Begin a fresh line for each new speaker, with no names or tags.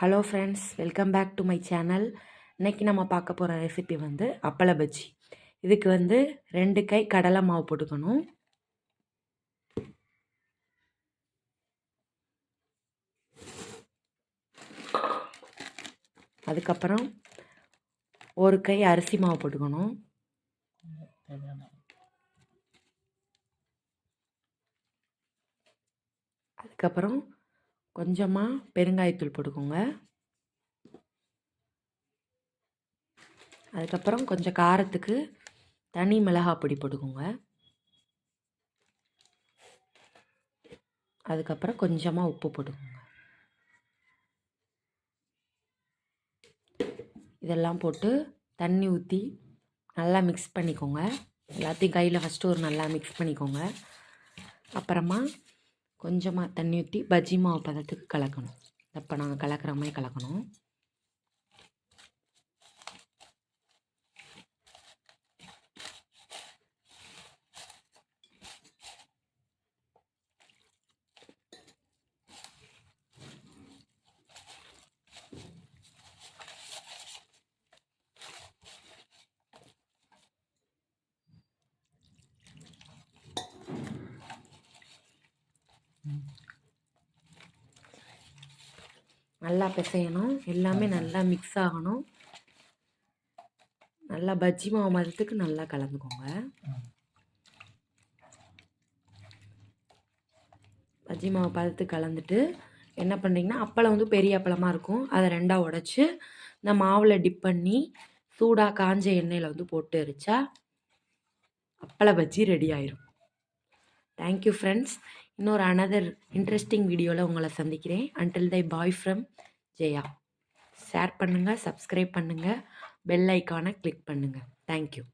Hello friends, welcome back to my channel. இன்றைக்கி நம்ம பார்க்க போகிற ரெசிபி வந்து அப்பள பஜ்ஜி. இதுக்கு வந்து 2 கை கடலை மாவு போட்டுக்கணும். அதுக்கப்புறம் 1 கை அரிசி மாவு போட்டுக்கணும். அதுக்கப்புறம் கொஞ்சமாக பெருங்காயத்தூள் போட்டுக்கோங்க. அதுக்கப்புறம் கொஞ்சம் காரத்துக்கு தனி மிளகாய் பொடி போட்டுக்கோங்க. அதுக்கப்புறம் கொஞ்சமாக உப்பு போட்டுக்கோங்க. இதெல்லாம் போட்டு தண்ணி ஊற்றி நல்லா மிக்ஸ் பண்ணிக்கோங்க. எல்லாத்தையும் கையில் ஃபஸ்ட்டு ஒரு நல்லா மிக்ஸ் பண்ணிக்கோங்க. அப்புறமா கொஞ்சமாக தண்ணி ஊற்றி பஜ்ஜி மாவு பதத்துக்கு கலக்கணும். இப்போ நாங்கள் கலக்கிற மாதிரி கலக்கணும். நல்லா பிசையணும். எல்லாமே நல்லா மிக்ஸ் ஆகணும். நல்லா பஜ்ஜி மாவு மரத்துக்கு நல்லா கலந்துக்கோங்க. பஜ்ஜி மாவு பதத்துக்கு கலந்துட்டு என்ன பண்ணுறீங்கன்னா, அப்பளம் வந்து பெரிய அப்பளமாக இருக்கும், அதை 2ஆக உடச்சி இந்த மாவில் டிப் பண்ணி சூடாக காஞ்ச எண்ணெயில் வந்து போட்டு எரிச்சா அப்பள பஜ்ஜி ரெடி ஆயிரும். Thank you friends. இன்னொரு அனதர் இன்ட்ரெஸ்டிங் வீடியோவில் உங்களை சந்திக்கிறேன். Until then bye from Jaya. Share பண்ணுங்கள், சப்ஸ்கிரைப் பண்ணுங்கள், பெல் ஐக்கானை கிளிக் பண்ணுங்கள். தேங்க்யூ.